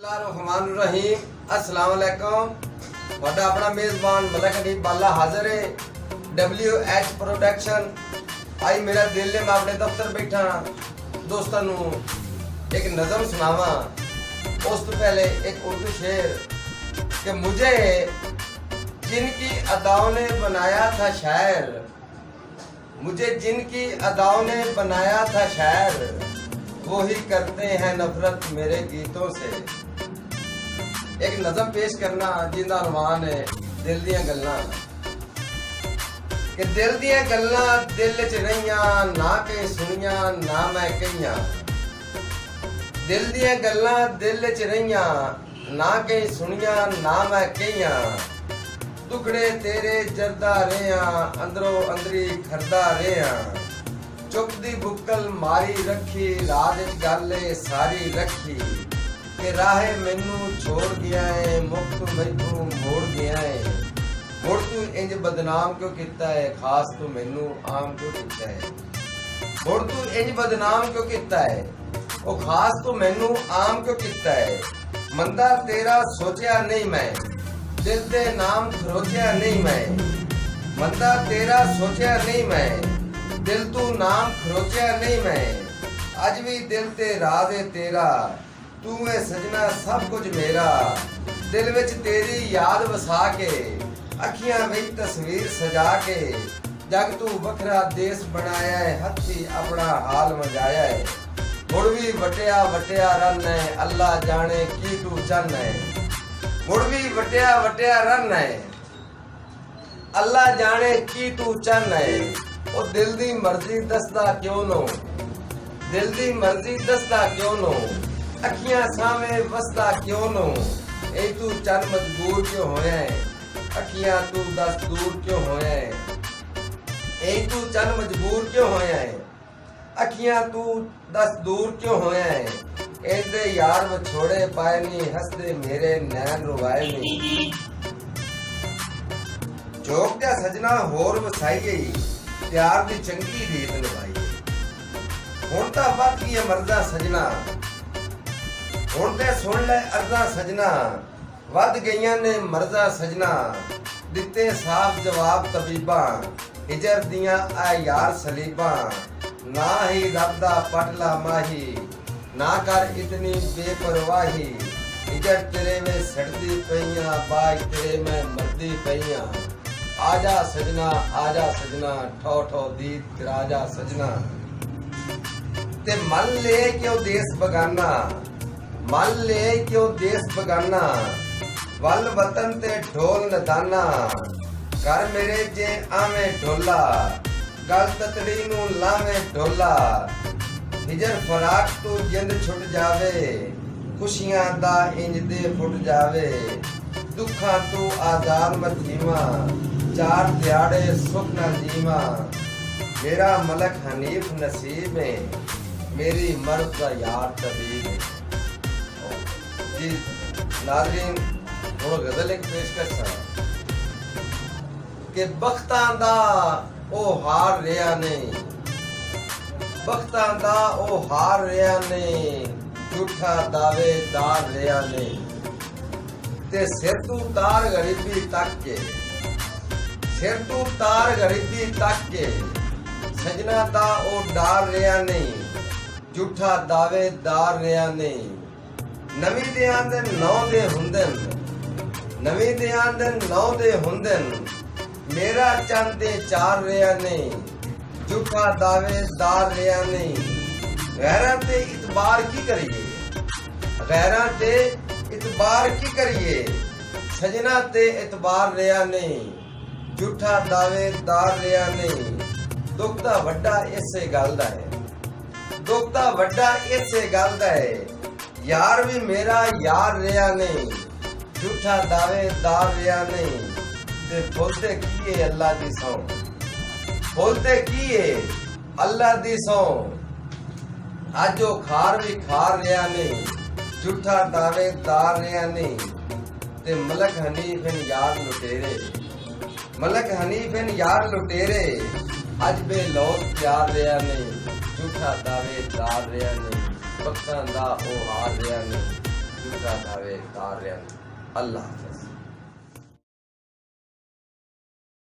बिस्मिल्लाहिर्रहमानिर्रहीम। अस्सलाम वालेकुम। वादा अपना मेजबान मलक हनीफ बाला हाजिर है। WH प्रोडक्शन आई मेरा दिल ने मैं अपने दफ्तर बैठा दोस्तों एक नज़म सुनावा। उस तो पहले एक उर्दू शेर कि मुझे जिनकी अदाओं ने बनाया था शायर, मुझे जिनकी अदाओं ने बनाया था शायर, वो ही करते हैं नफरत मेरे गीतों से। एक नज़म पेश करना जिंदा अरमान है दिल दियां गल्लां कि दिल दियां गल्लां दिल च रहियां ना कहीं सुनियां ना मैं कहियां। दिल दियां गल्लां दिल च रहियां ना कहीं सुनियां ना मैं कहियां। टुकड़े तेरे जरदा रेहां अंदरों अंदरी खरदा रेहां। चुप दी बुक्कल मारी रखी राज गल सारी रखी कि राहे मैनू छोड़ गया है मुक्त मैनू मोड़ गया है। मुड़ तू इंज बदनाम क्यों किता है खास तू मैनू आम क्यों किता है। मुड़ तू इंज बदनाम क्यों किता है ओ खास तू मैनू आम क्यों किता है। मंदा तेरा सोचा नहीं मैं दिल दे नाम खरोचा नहीं मैं। मंदा तेरा सोचा नहीं मैं दिल तू नाम खरोचा नहीं मैं। अज भी दिल ते राज है तेरा तू है सजना सब कुछ मेरा। दिल विच तेरी याद वसा के अखियां विच तस्वीर सजा के जग तू वखरा देश बनाया है हथी अपना हाल मजाया है। मुड़ भी वटिया वटिया रन है अल्लाह जाने की तू चन है। मुड़ भी वटिया वटिया रन है अल्लाह जाने की तू चन है। ओ दिल दी मर्जी दसदा क्यों नो दिल दी मर्जी दसदा क्यों नो अखियां सामे वसदा क्यों नो। ए तू चन मजबूर क्यों होया है अखियां तू दस दूर क्यों होया है। ए तू चन मजबूर क्यों होया है अखियां तू दस दूर क्यों होया है। ऐसे यार वो छोड़े पाए नहीं हंसदे मेरे नैन रुवाए नहीं। जोक दा सजना होर वसाई गई प्यार दी चंगी रीत निभाई। हुण तां वध गई मर्दा सजना हुण ते सुन ले अर्जा सजना। वध गईयां ने मर्जा सजना दिते साफ जवाब तबीबा। हिजर दियां आ यार सलीबा ना ही रब दा पटला माही ना कर इतनी बेपरवाही। हिजर तेरे में सड़दी पईयां बाज तेरे में मरदी पईयां। आजा सजना ठो ठो दीद राजा सजना। ते मन ले क्यों देश बगाना मन ले क्यों देश बगाना। वल वतन ते ढोल नदाना कर मेरे जे आवे ढोला गल ततड़ी नू लावे ढोला। हिजर फराक तू जिंद छुट जावे खुशियां दा इंज दे फुट जावे। दुखा तू आजाद मत जीवा चार दिहाड़े सुख न जीवा। मेरा मलक हनीफ नसीब है मेरी मर्द का यार तबीब है। जी नाज़रीन थोड़ा गज़ल एक पेशकश है कि बख्तां दा ओ हार रिया नहीं बख्तां दा ओ हार रिया नहीं झूठा दावेदार रिया नहीं। ते सिर तू तार गरीबी तक के सिर तू तार गरीबी तक के सजना दा ओ डार रिया नहीं झूठा दावेदार रिया नहीं। नवी दियां दे नौ दे हुंदन नवी दियां दे नौ दे हुंदन मेरा चंद दे चार रिया नहीं झूठा दावेदार रिया नहीं। गैरां ते इतबार की करिए गैरां ते इतबार की करिए सजना ते इतबार रिया नहीं झूठा दावेदार रिया नहीं। दुख दा वड्डा इसे गल दा है दुख दा वड्डा इसे गल दा है यार भी मेरा यार रिया नहीं झूठा दावेदार रिया नहीं। ते बोलते की अल्लाह दी सौ बोलते की अल्लाह दी सौ अज ओ खार भी खार रिया नहीं झूठा दावेदार रिया नहीं। ते मलक हनीफ इन यार लुटेरे मलक हनीफ इन यार लुटेरे अज बेलौस प्यार रिया नहीं झूठा दावेदार रिया नहीं। बख्तां दा ओ हार रिया नहीं झूठा दावे कार रहा। अल्लाह हाफ़िज़।